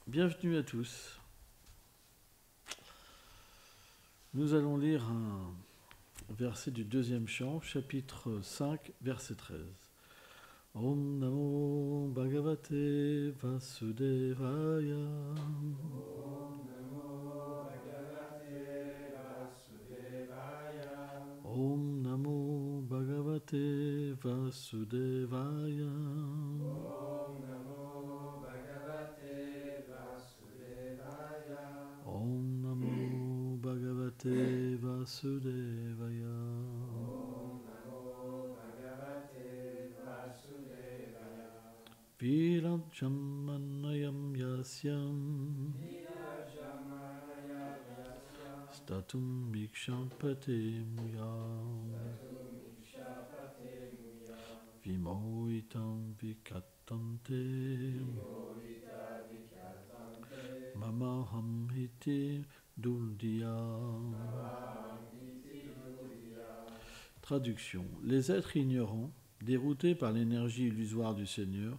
Bienvenue à tous. Nous allons lire un verset du deuxième chant, chapitre 5, verset 13. Om Namo Bhagavate Vasudevaya. Om Namo Bhagavate Vasudevaya. Om Namo Bhagavate Vasudevaya. Virajammanayam yasyam Statum Mikshampate Muyam Vimohitam Vikatante Mamaham Hiti Duldiyam. Traduction. Les êtres ignorants, déroutés par l'énergie illusoire du Seigneur,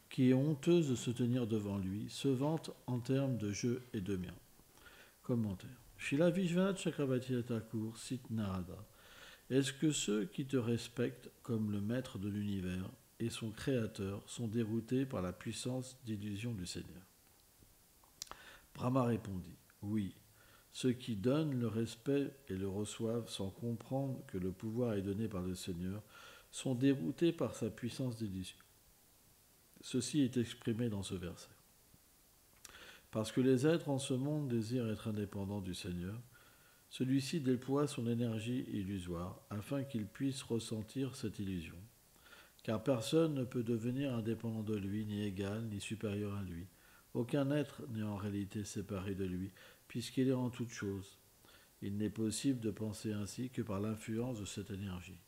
qui est honteuse de se tenir devant lui, se vantent en termes de je et de mien. Commentaire. Srila Vishwanath Chakravarti Thakur cite Narada. Est-ce que ceux qui te respectent comme le maître de l'univers et son créateur sont déroutés par la puissance d'illusion du Seigneur? Brahma répondit, oui, ceux qui donnent le respect et le reçoivent sans comprendre que le pouvoir est donné par le Seigneur sont déroutés par sa puissance d'illusion. Ceci est exprimé dans ce verset. Parce que les êtres en ce monde désirent être indépendants du Seigneur, celui-ci déploie son énergie illusoire afin qu'il puisse ressentir cette illusion. Car personne ne peut devenir indépendant de lui, ni égal, ni supérieur à lui. Aucun être n'est en réalité séparé de lui, puisqu'il est en toute chose. Il n'est possible de penser ainsi que par l'influence de cette énergie.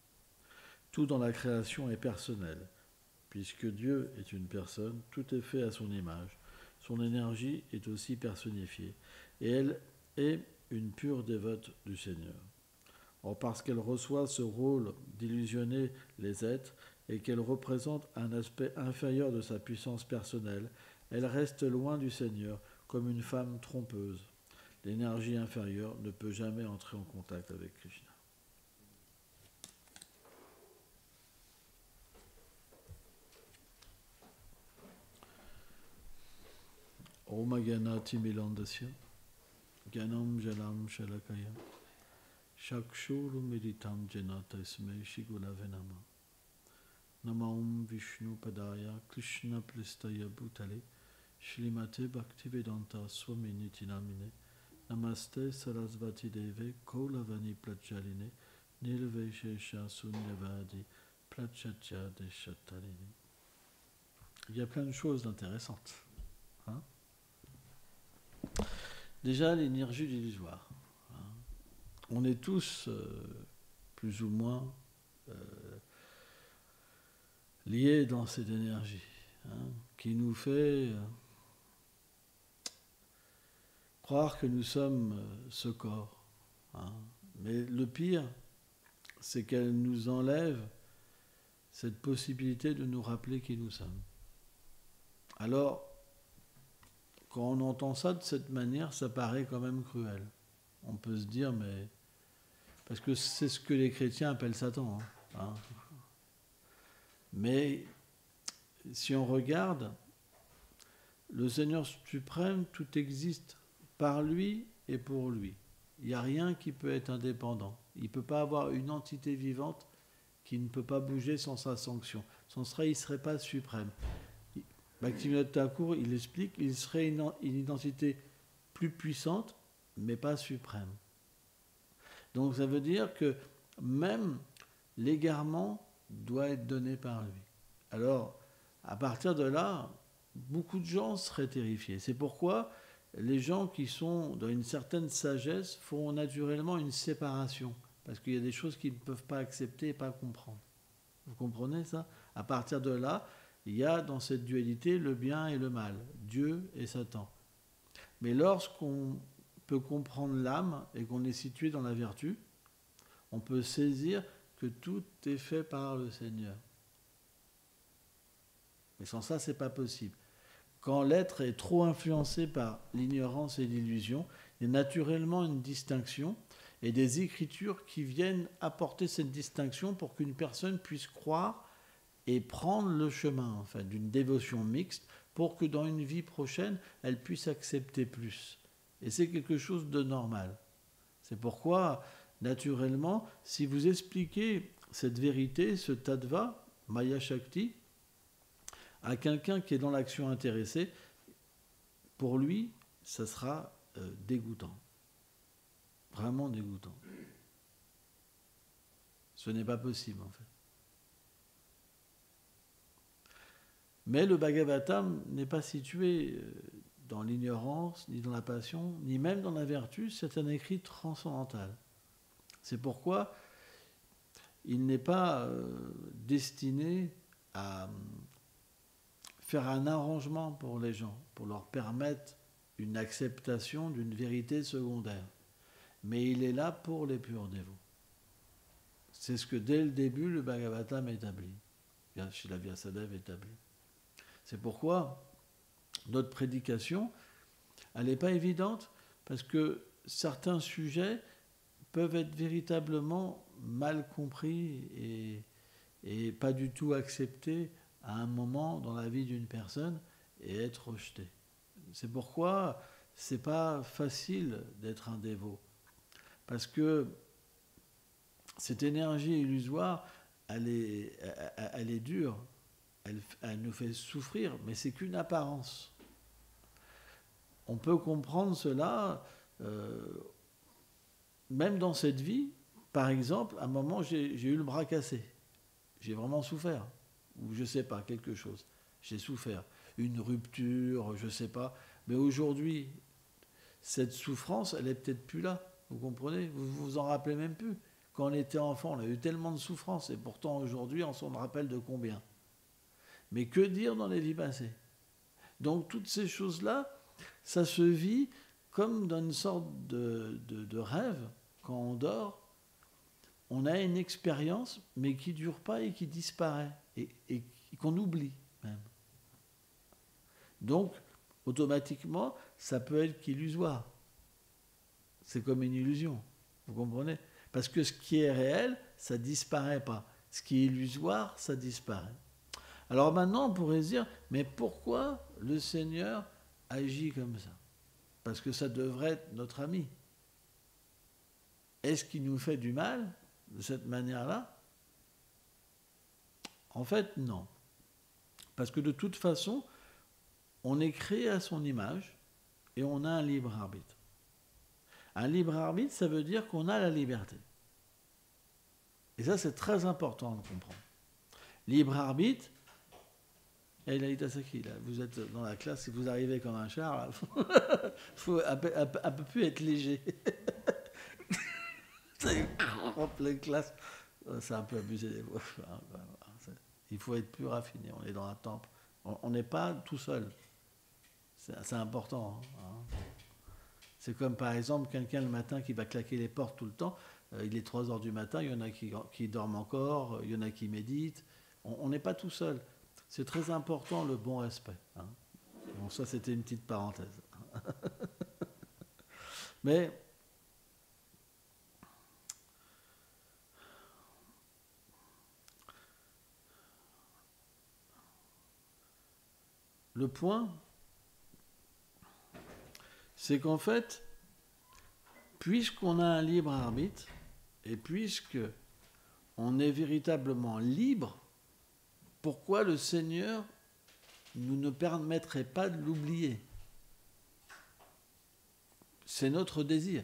Tout dans la création est personnel. Puisque Dieu est une personne, tout est fait à son image. Son énergie est aussi personnifiée, et elle est une pure dévote du Seigneur. Or, parce qu'elle reçoit ce rôle d'illusionner les êtres et qu'elle représente un aspect inférieur de sa puissance personnelle, elle reste loin du Seigneur comme une femme trompeuse. L'énergie inférieure ne peut jamais entrer en contact avec Krishna. Om Ganati Milandasya Ganam Jalam Shalakaya Shakshuru Meditam Janata Isme Shigula Venama Namaum Vishnu Padaya Krishna Plistaya Bhutale Shrimate Bhaktivedanta Swami Nitinamine Namaste Sarasvati Deve Kaulavani Plachaline Nilveshesha Sunyavadi Plachatya Deshatarine. Il y a plein de choses intéressantes. Hein? Déjà, l'énergie illusoire. On est tous plus ou moins liés dans cette énergie qui nous fait croire que nous sommes ce corps. Mais le pire, c'est qu'elle nous enlève cette possibilité de nous rappeler qui nous sommes. Alors, quand on entend ça de cette manière, ça paraît quand même cruel. On peut se dire, mais... Parce que c'est ce que les chrétiens appellent Satan. Mais si on regarde, le Seigneur suprême, tout existe par lui et pour lui. Il n'y a rien qui peut être indépendant. Il ne peut pas avoir une entité vivante qui ne peut pas bouger sans sa sanction. Sans cela, il ne serait pas suprême. Bhaktivinoda Thakur, il explique qu'il serait une identité plus puissante, mais pas suprême. Donc ça veut dire que même l'égarement doit être donné par lui. Alors, à partir de là, beaucoup de gens seraient terrifiés. C'est pourquoi les gens qui sont dans une certaine sagesse font naturellement une séparation, parce qu'il y a des choses qu'ils ne peuvent pas accepter et pas comprendre. Vous comprenez ça? À partir de là, il y a dans cette dualité le bien et le mal, Dieu et Satan. Mais lorsqu'on peut comprendre l'âme et qu'on est situé dans la vertu, on peut saisir que tout est fait par le Seigneur. Mais sans ça, ce n'est pas possible. quand l'être est trop influencé par l'ignorance et l'illusion, il y a naturellement une distinction et des écritures qui viennent apporter cette distinction pour qu'une personne puisse croire et prendre le chemin en fait, d'une dévotion mixte pour que dans une vie prochaine, elle puisse accepter plus. Et c'est quelque chose de normal. C'est pourquoi, naturellement, si vous expliquez cette vérité, ce tattva, Maya Shakti, à quelqu'un qui est dans l'action intéressée, pour lui, ça sera dégoûtant. Vraiment dégoûtant. Ce n'est pas possible, en fait. Mais le Bhagavatam n'est pas situé dans l'ignorance, ni dans la passion, ni même dans la vertu. C'est un écrit transcendantal. C'est pourquoi il n'est pas destiné à faire un arrangement pour les gens, pour leur permettre une acceptation d'une vérité secondaire. Mais il est là pour les purs dévots. C'est ce que dès le début le Bhagavatam établit, Srila Vyasadeva établit. C'est pourquoi notre prédication, elle n'est pas évidente, parce que certains sujets peuvent être véritablement mal compris et pas du tout acceptés à un moment dans la vie d'une personne et être rejetés. C'est pourquoi c'est pas facile d'être un dévot, parce que cette énergie illusoire, elle est dure, elle nous fait souffrir, mais c'est qu'une apparence. On peut comprendre cela, même dans cette vie. Par exemple, à un moment, j'ai eu le bras cassé. J'ai vraiment souffert. Ou je ne sais pas, quelque chose. J'ai souffert. Une rupture, je ne sais pas. Mais aujourd'hui, cette souffrance, elle n'est peut-être plus là. Vous comprenez ? Vous vous en rappelez même plus. Quand on était enfant, on a eu tellement de souffrances. Et pourtant, aujourd'hui, on s'en rappelle de combien ? Mais que dire dans les vies passées ? Donc, toutes ces choses-là, ça se vit comme dans une sorte de rêve. Quand on dort, on a une expérience, mais qui ne dure pas et qui disparaît, et qu'on oublie même. Donc, automatiquement, ça peut être qu'illusoire. C'est comme une illusion, vous comprenez ? Parce que ce qui est réel, ça ne disparaît pas. Ce qui est illusoire, ça disparaît. Alors maintenant, on pourrait se dire, mais pourquoi le Seigneur agit comme ça ? Parce que ça devrait être notre ami. Est-ce qu'il nous fait du mal de cette manière-là ? En fait, non. Parce que de toute façon, on est créé à son image et on a un libre arbitre. Un libre arbitre, ça veut dire qu'on a la liberté. Et ça, c'est très important de comprendre. Libre arbitre, et Laïta Saki, là, vous êtes dans la classe, si vous arrivez comme un char, il faut un peu plus être léger. C'est en pleine classe. C'est un peu abusé des fois. Il faut être plus raffiné. On est dans un temple. On n'est pas tout seul. C'est important. Hein. C'est comme par exemple quelqu'un le matin qui va claquer les portes tout le temps. Il est 3h du matin, il y en a qui dorment encore, il y en a qui méditent. On n'est pas tout seul. C'est très important le bon respect. Hein. Bon, ça c'était une petite parenthèse. Mais le point, c'est qu'en fait, puisqu'on a un libre arbitre, et puisque on est véritablement libre, pourquoi le Seigneur nous ne permettrait pas de l'oublier ? C'est notre désir.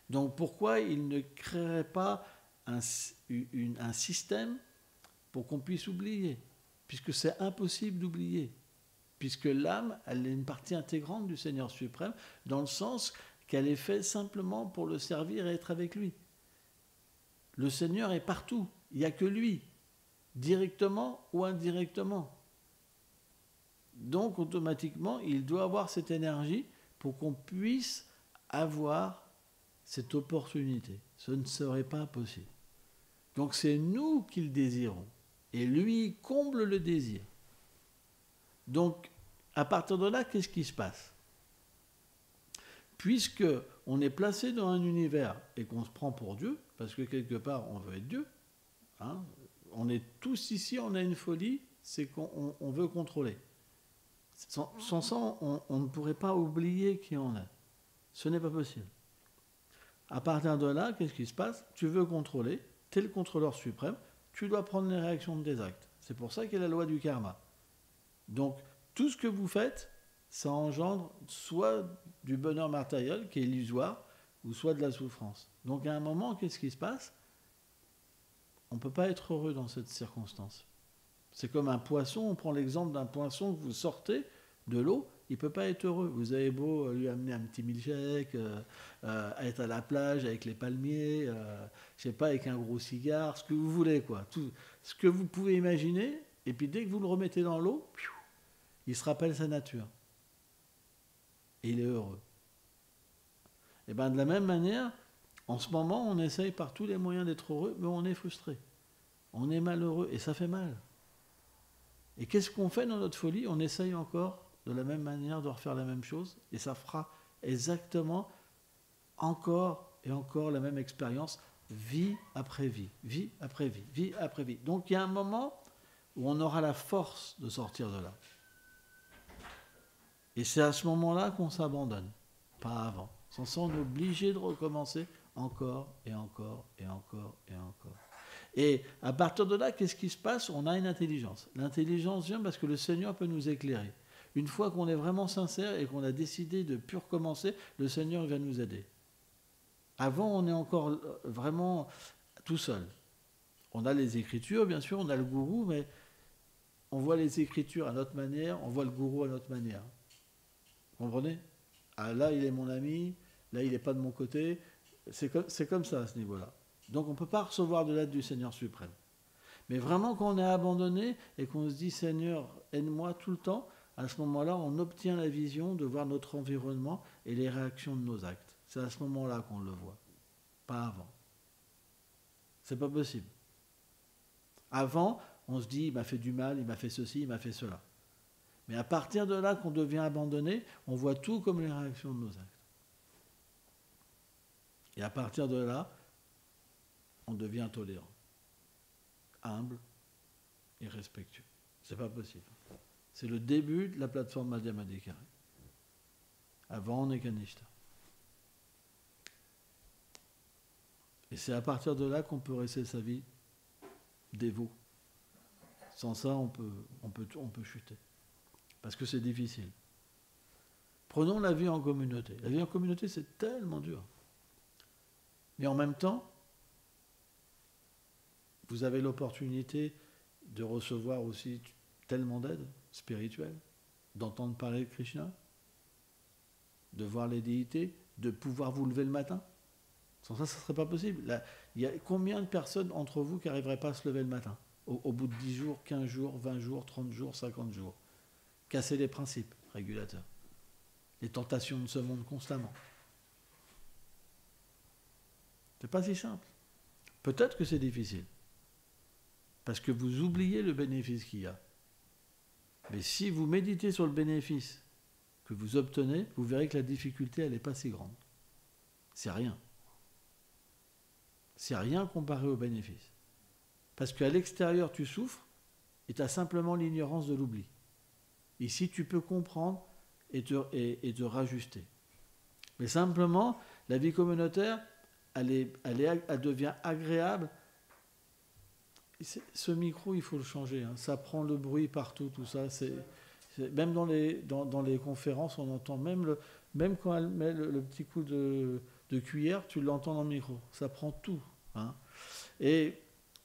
Donc pourquoi il ne créerait pas un système pour qu'on puisse oublier ? Puisque c'est impossible d'oublier. Puisque l'âme, elle est une partie intégrante du Seigneur suprême, dans le sens qu'elle est faite simplement pour le servir et être avec lui. Le Seigneur est partout, il n'y a que lui, directement ou indirectement. Donc automatiquement, il doit avoir cette énergie pour qu'on puisse avoir cette opportunité. Ce ne serait pas possible. Donc c'est nous qui le désirons. Et lui comble le désir. Donc, à partir de là, qu'est-ce qui se passe? Puisque on est placé dans un univers et qu'on se prend pour Dieu, parce que quelque part on veut être Dieu, hein, on est tous ici, on a une folie, c'est qu'on veut contrôler. Sans ça, on ne pourrait pas oublier qui on est. Ce n'est pas possible. À partir de là, qu'est-ce qui se passe? Tu veux contrôler, tu es le contrôleur suprême, tu dois prendre les réactions de tes actes. C'est pour ça qu'il y a la loi du karma. Donc, tout ce que vous faites, ça engendre soit du bonheur matériel, qui est illusoire, ou soit de la souffrance. Donc, à un moment, qu'est-ce qui se passe? On ne peut pas être heureux dans cette circonstance. C'est comme un poisson, on prend l'exemple d'un poisson que vous sortez de l'eau, il ne peut pas être heureux. Vous avez beau lui amener un petit milkshake, être à la plage avec les palmiers, je sais pas, avec un gros cigare, ce que vous voulez, quoi. Tout ce que vous pouvez imaginer, et puis dès que vous le remettez dans l'eau, il se rappelle sa nature. Et il est heureux. Et bien de la même manière, en ce moment, on essaye par tous les moyens d'être heureux, mais on est frustré. On est malheureux, et ça fait mal. Et qu'est-ce qu'on fait dans notre folie? On essaye encore de la même manière de refaire la même chose, et ça fera exactement encore et encore la même expérience, vie après vie, vie après vie, vie après vie. Donc il y a un moment où on aura la force de sortir de là. Et c'est à ce moment-là qu'on s'abandonne, pas avant. Sans ça, on est obligé de recommencer encore et encore et encore et encore. Et à partir de là, qu'est-ce qui se passe? On a une intelligence. L'intelligence vient parce que le Seigneur peut nous éclairer. Une fois qu'on est vraiment sincère et qu'on a décidé de plus recommencer, le Seigneur va nous aider. Avant, on est encore vraiment tout seul. On a les Écritures, bien sûr, on a le gourou, mais on voit les Écritures à notre manière, on voit le gourou à notre manière. Vous comprenez? Ah, là, il est mon ami, là, il n'est pas de mon côté. C'est comme ça, à ce niveau-là. Donc, on ne peut pas recevoir de l'aide du Seigneur suprême. Mais vraiment, quand on est abandonné et qu'on se dit, Seigneur, aide-moi tout le temps, à ce moment-là, on obtient la vision de voir notre environnement et les réactions de nos actes. C'est à ce moment-là qu'on le voit, pas avant. C'est pas possible. Avant, on se dit, il m'a fait du mal, il m'a fait ceci, il m'a fait cela. Mais à partir de là qu'on devient abandonné, on voit tout comme les réactions de nos actes. Et à partir de là, on devient tolérant, humble et respectueux. C'est pas possible. C'est le début de la plateforme Madhyamadikari. Avant, on est Kanishta. Et c'est à partir de là qu'on peut rester sa vie dévot. Sans ça, on peut chuter. Parce que c'est difficile. Prenons la vie en communauté. La vie en communauté, c'est tellement dur. Mais en même temps, vous avez l'opportunité de recevoir aussi tellement d'aide spirituelle, d'entendre parler de Krishna, de voir les déités, de pouvoir vous lever le matin. Sans ça, ce ne serait pas possible. Là, il y a combien de personnes entre vous qui n'arriveraient pas à se lever le matin au bout de 10 jours, 15 jours, 20 jours, 30 jours, 50 jours. Casser les principes régulateurs. Les tentations de ce monde constamment. C'est pas si simple. Peut-être que c'est difficile. Parce que vous oubliez le bénéfice qu'il y a. Mais si vous méditez sur le bénéfice que vous obtenez, vous verrez que la difficulté, elle n'est pas si grande. C'est rien. C'est rien comparé au bénéfice. Parce qu'à l'extérieur, tu souffres et tu as simplement l'ignorance de l'oubli. Ici, tu peux comprendre et te rajuster. Mais simplement, la vie communautaire, elle devient agréable. Ce micro, il faut le changer. Hein. Ça prend le bruit partout, tout ça. Même dans les conférences, on entend même quand elle met le petit coup de cuillère, tu l'entends dans le micro. Ça prend tout. Hein. Et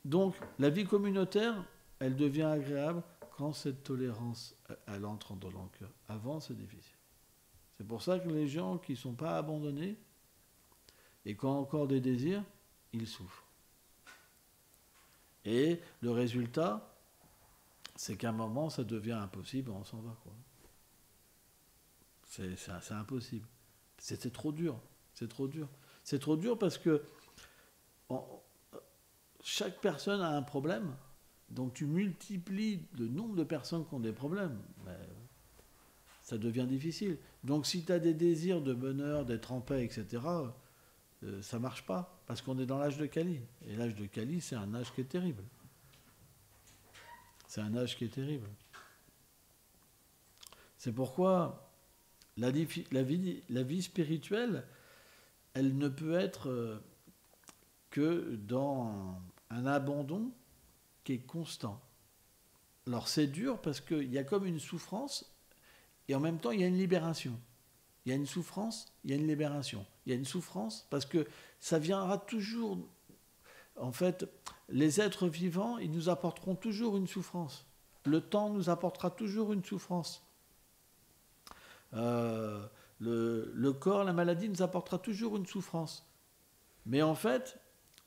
donc, la vie communautaire, elle devient agréable quand cette tolérance, elle entre dans le cœur. Avant, c'est difficile. C'est pour ça que les gens qui ne sont pas abandonnés et qui ont encore des désirs, ils souffrent. Et le résultat, c'est qu'à un moment, ça devient impossible, on s'en va, quoi. C'est impossible. C'est trop dur. C'est trop dur. C'est trop dur parce que chaque personne a un problème Donc tu multiplies le nombre de personnes qui ont des problèmes. Ben, ça devient difficile. Donc si tu as des désirs de bonheur, d'être en paix, etc., ça ne marche pas, parce qu'on est dans l'âge de Kali. Et l'âge de Kali, c'est un âge qui est terrible. C'est un âge qui est terrible. C'est pourquoi la vie spirituelle, elle ne peut être que dans un abandon qui est constant. Alors c'est dur parce qu'il y a comme une souffrance et en même temps il y a une libération. Il y a une souffrance, il y a une libération. Il y a une souffrance parce que ça viendra toujours. En fait, les êtres vivants, ils nous apporteront toujours une souffrance. Le temps nous apportera toujours une souffrance. Le corps, la maladie nous apportera toujours une souffrance. Mais en fait,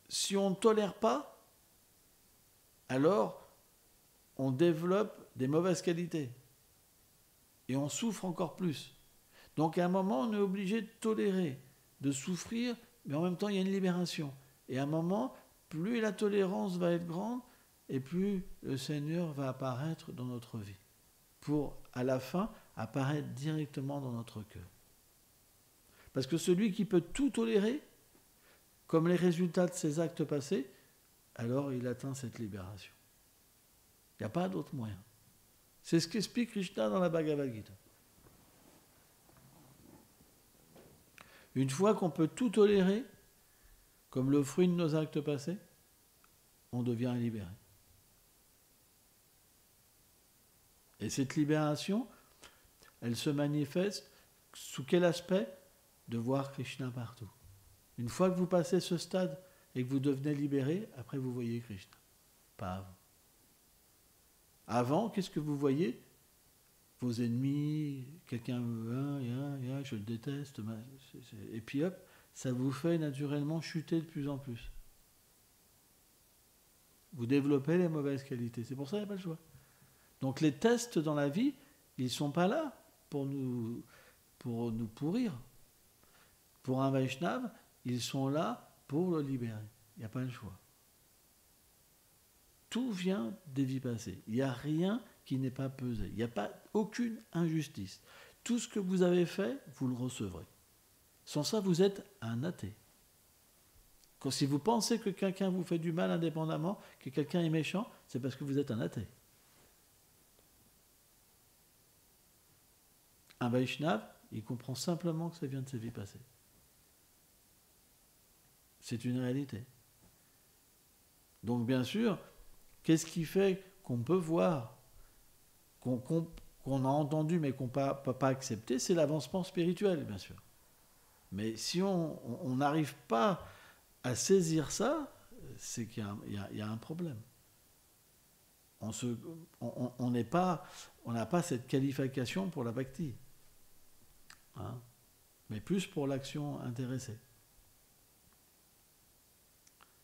si on ne tolère pas, alors on développe des mauvaises qualités. Et on souffre encore plus. Donc à un moment, on est obligé de tolérer, de souffrir, mais en même temps, il y a une libération. Et à un moment, plus la tolérance va être grande, et plus le Seigneur va apparaître dans notre vie. Pour, à la fin, apparaître directement dans notre cœur. Parce que celui qui peut tout tolérer, comme les résultats de ses actes passés, alors il atteint cette libération. Il n'y a pas d'autre moyen. C'est ce qu'explique Krishna dans la Bhagavad Gita. Une fois qu'on peut tout tolérer, comme le fruit de nos actes passés, on devient libéré. Et cette libération, elle se manifeste sous quel aspect? De voir Krishna partout. Une fois que vous passez ce stade et que vous devenez libéré, après vous voyez Krishna. Pas avant. Avant, qu'est-ce que vous voyez? Vos ennemis, quelqu'un, je le déteste, et puis hop, ça vous fait naturellement chuter de plus en plus. Vous développez les mauvaises qualités. C'est pour ça qu'il n'y a pas le choix. Donc les tests dans la vie, ils ne sont pas là pour nous pourrir. Pour un Vaishnava, ils sont là pour le libérer. Il n'y a pas le choix. Tout vient des vies passées. Il n'y a rien qui n'est pas pesé. Il n'y a pas aucune injustice. Tout ce que vous avez fait, vous le recevrez. Sans ça, vous êtes un athée. Quand si vous pensez que quelqu'un vous fait du mal indépendamment, que quelqu'un est méchant, c'est parce que vous êtes un athée. Un Vaishnava, il comprend simplement que ça vient de ses vies passées. C'est une réalité. Donc bien sûr, qu'est-ce qui fait qu'on peut voir, qu'on a entendu mais qu'on ne peut pas accepter, c'est l'avancement spirituel, bien sûr. Mais si on n'arrive pas à saisir ça, c'est qu'il y a un problème. On n'a pas cette qualification pour la bhakti, hein, mais plus pour l'action intéressée.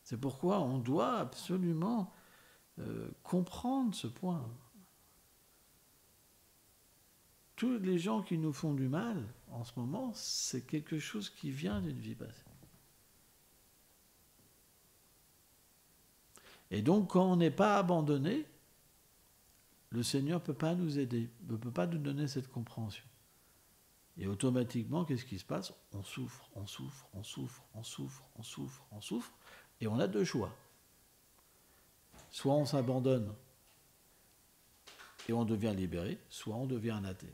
C'est pourquoi on doit absolument comprendre ce point. Tous les gens qui nous font du mal, en ce moment, c'est quelque chose qui vient d'une vie passée. Et donc, quand on n'est pas abandonné, le Seigneur ne peut pas nous aider, ne peut pas nous donner cette compréhension. Et automatiquement, qu'est-ce qui se passe? On souffre, on souffre, on souffre, on souffre, on souffre, on souffre, et on a deux choix. Soit on s'abandonne et on devient libéré, soit on devient un athée.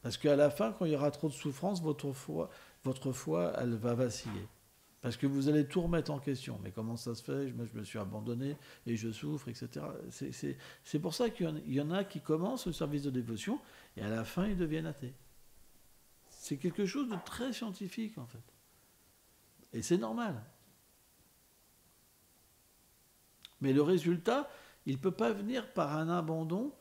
Parce qu'à la fin, quand il y aura trop de souffrance, votre foi, elle va vaciller. Parce que vous allez tout remettre en question. Mais comment ça se fait? Je me suis abandonné et je souffre, etc. C'est pour ça qu'il y en a qui commencent le service de dévotion et à la fin, ils deviennent athées. C'est quelque chose de très scientifique, en fait. Et c'est normal. Mais le résultat, il ne peut pas venir par un abandon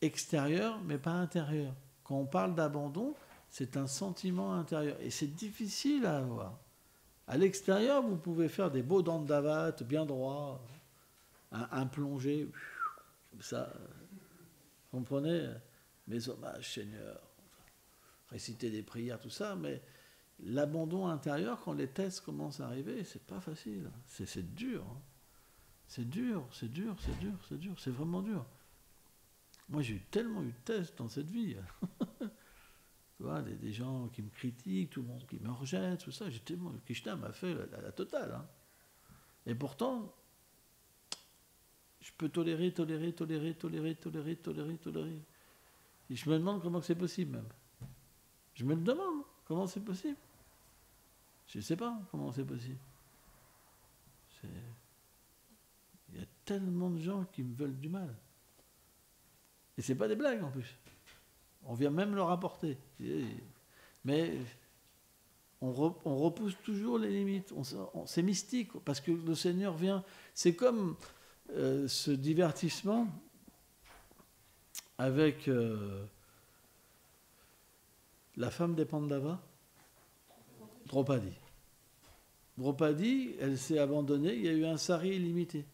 extérieur, mais pas intérieur. Quand on parle d'abandon, c'est un sentiment intérieur. Et c'est difficile à avoir. À l'extérieur, vous pouvez faire des beaux dandavat, bien droits, un plongé, comme ça. Vous comprenez? Mes hommages, Seigneur. Réciter des prières, tout ça, mais l'abandon intérieur, quand les tests commencent à arriver, c'est pas facile. C'est dur. Hein. C'est dur, c'est dur, c'est dur, c'est dur, c'est vraiment dur. Moi, j'ai tellement eu de tests dans cette vie. Tu vois, des gens qui me critiquent, tout le monde qui me rejette, tout ça. Krishna m'a fait la totale. Hein. Et pourtant, je peux tolérer. Et je me demande comment c'est possible même. Je me le demande, comment c'est possible. Je ne sais pas comment c'est possible. Il y a tellement de gens qui me veulent du mal. Et c'est pas des blagues en plus. On vient même le rapporter. Mais on repousse toujours les limites. C'est mystique, parce que le Seigneur vient. C'est comme ce divertissement avec la femme des Pandavas, Draupadi. Draupadi, elle s'est abandonnée, il y a eu un sari illimité.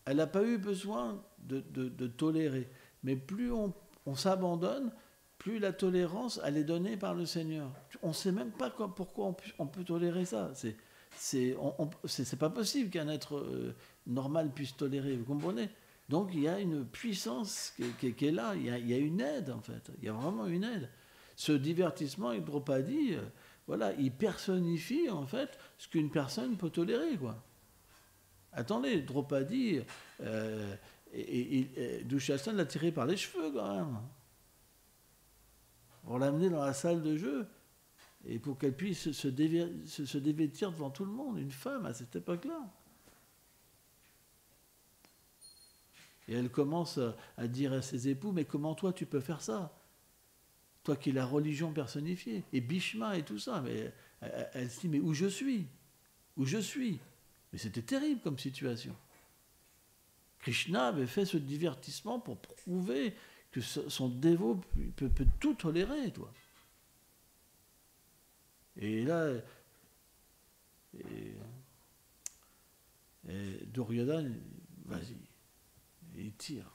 Elle n'a pas eu besoin de tolérer. Mais plus on s'abandonne, plus la tolérance, elle est donnée par le Seigneur. On ne sait même pas pourquoi on peut tolérer ça. C'est pas possible qu'un être normal puisse tolérer, vous comprenez? Donc il y a une puissance qui est là, il y a une aide en fait, il y a vraiment une aide. Ce divertissement avec Draupadi, voilà, il personnifie en fait ce qu'une personne peut tolérer, quoi. Attendez, Draupadi, Dushasana l'a tiré par les cheveux quand même. On l'a amené dans la salle de jeu, et pour qu'elle puisse se dévêtir devant tout le monde, une femme à cette époque-là. Et elle commence à dire à ses époux, mais comment toi tu peux faire ça? Toi qui es la religion personnifiée, et Bhishma et tout ça, mais elle se dit, mais où je suis? Où je suis? Mais c'était terrible comme situation. Krishna avait fait ce divertissement pour prouver que son dévot peut tout tolérer, toi. Et là, et Duryodhana, vas-y, il tire.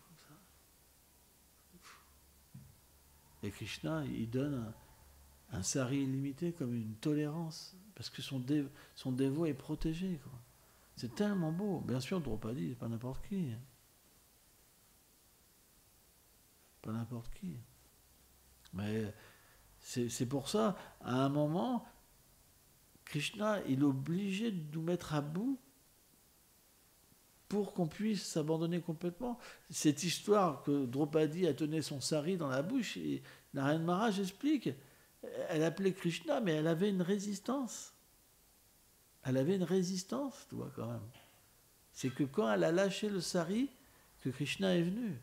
Et Krishna, il donne un sari illimité comme une tolérance, parce que son dévot est protégé, quoi. C'est tellement beau. Bien sûr, Draupadi, c'est pas n'importe qui. Pas n'importe qui. Mais c'est pour ça, à un moment, Krishna, il est obligé de nous mettre à bout pour qu'on puisse s'abandonner complètement. Cette histoire que Draupadi a tenu son sari dans la bouche, et Narayana Maharaj explique, elle appelait Krishna, mais elle avait une résistance. Elle avait une résistance, tu vois, quand même. C'est que quand elle a lâché le sari, que Krishna est venu.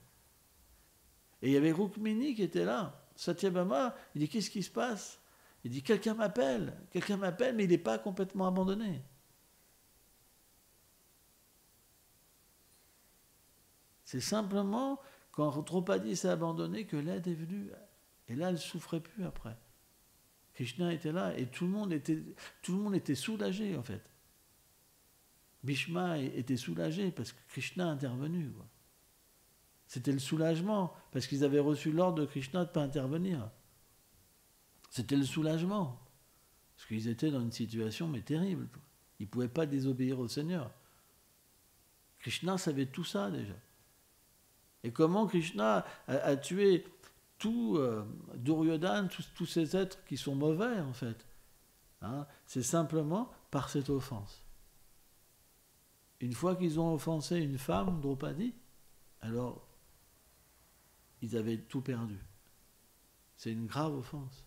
Et il y avait Rukmini qui était là. Satyabhama, il dit, qu'est-ce qui se passe? Il dit, quelqu'un m'appelle, mais il n'est pas complètement abandonné. C'est simplement quand Draupadi s'est abandonné que l'aide est venue. Et là, elle ne souffrait plus après. Krishna était là et tout le monde était soulagé en fait. Bhishma était soulagé parce que Krishna est intervenu, quoi. C'était le soulagement, parce qu'ils avaient reçu l'ordre de Krishna de ne pas intervenir. C'était le soulagement, parce qu'ils étaient dans une situation mais terrible. Ils ne pouvaient pas désobéir au Seigneur. Krishna savait tout ça déjà. Et comment Krishna a tué tout Duryodhana, tous ces êtres qui sont mauvais en fait. Hein, c'est simplement par cette offense. Une fois qu'ils ont offensé une femme, Draupadi, alors ils avaient tout perdu. C'est une grave offense,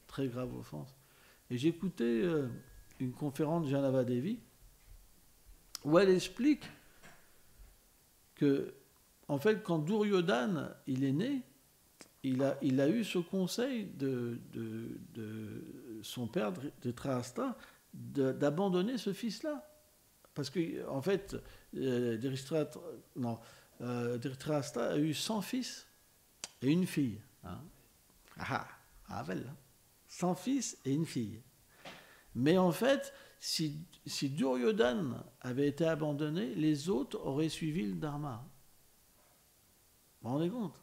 très grave offense. Et j'écoutais une conférence de Janava Devi où elle explique que, en fait, quand Duryodhana il est né, il a eu ce conseil de son père, Dhritarashtra, d'abandonner ce fils-là. Parce que, en fait, Dhritarashtra a eu 100 fils et une fille. Hein. Belle, hein. 100 fils et une fille. Mais en fait, si Duryodhana avait été abandonné, les autres auraient suivi le dharma. Vous vous rendez compte?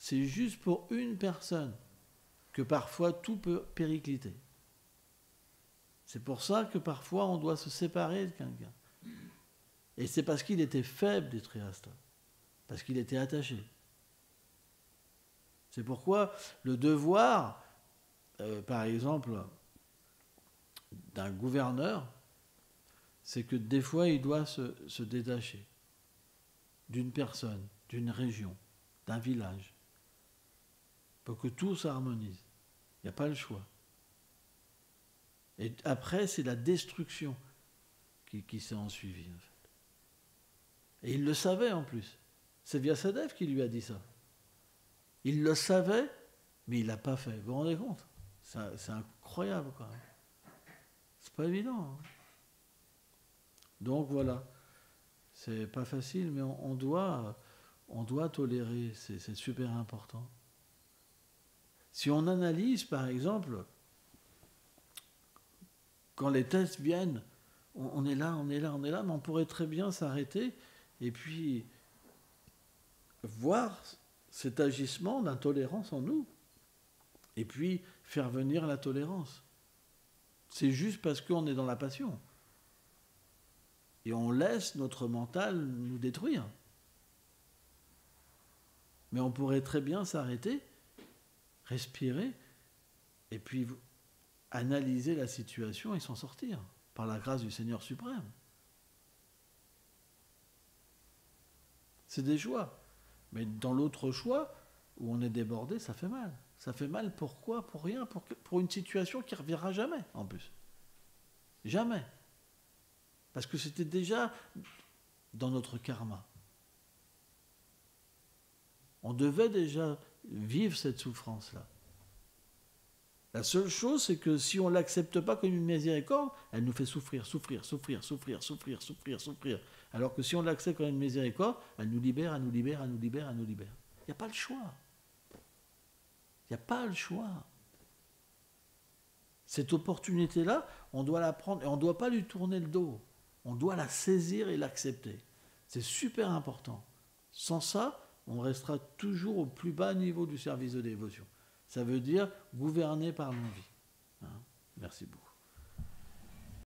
C'est juste pour une personne que parfois tout peut péricliter. C'est pour ça que parfois on doit se séparer de quelqu'un. Et c'est parce qu'il était faible des Trihasta, parce qu'il était attaché. C'est pourquoi le devoir, par exemple, d'un gouverneur, c'est que des fois il doit se détacher d'une personne, d'une région, d'un village, pour que tout s'harmonise. Il n'y a pas le choix. Et après, c'est la destruction qui s'est ensuivie, en fait. Et il le savait en plus. C'est Vyasadeva qui lui a dit ça. Il le savait, mais il ne l'a pas fait. Vous vous rendez compte? C'est incroyable, quand même. C'est pas évident. Hein. Donc voilà. C'est pas facile, mais on doit tolérer. C'est super important. Si on analyse, par exemple, quand les tests viennent, on est là, mais on pourrait très bien s'arrêter et puis voir cet agissement d'intolérance en nous et puis faire venir la tolérance. C'est juste parce qu'on est dans la passion. Et on laisse notre mental nous détruire. Mais on pourrait très bien s'arrêter, respirer, et puis analyser la situation et s'en sortir, par la grâce du Seigneur suprême. C'est des choix. Mais dans l'autre choix, où on est débordé, ça fait mal. Ça fait mal pourquoi? Pour rien, pour une situation qui ne reviendra jamais, en plus. Jamais. Parce que c'était déjà dans notre karma. On devait déjà vivre cette souffrance-là. La seule chose, c'est que si on ne l'accepte pas comme une miséricorde, elle nous fait souffrir. Alors que si on l'accepte comme une miséricorde, elle nous libère. Il n'y a pas le choix. Il n'y a pas le choix. Cette opportunité-là, on doit la prendre et on ne doit pas lui tourner le dos. On doit la saisir et l'accepter. C'est super important. Sans ça, on restera toujours au plus bas niveau du service de dévotion. Ça veut dire gouverner par l'envie. Merci beaucoup.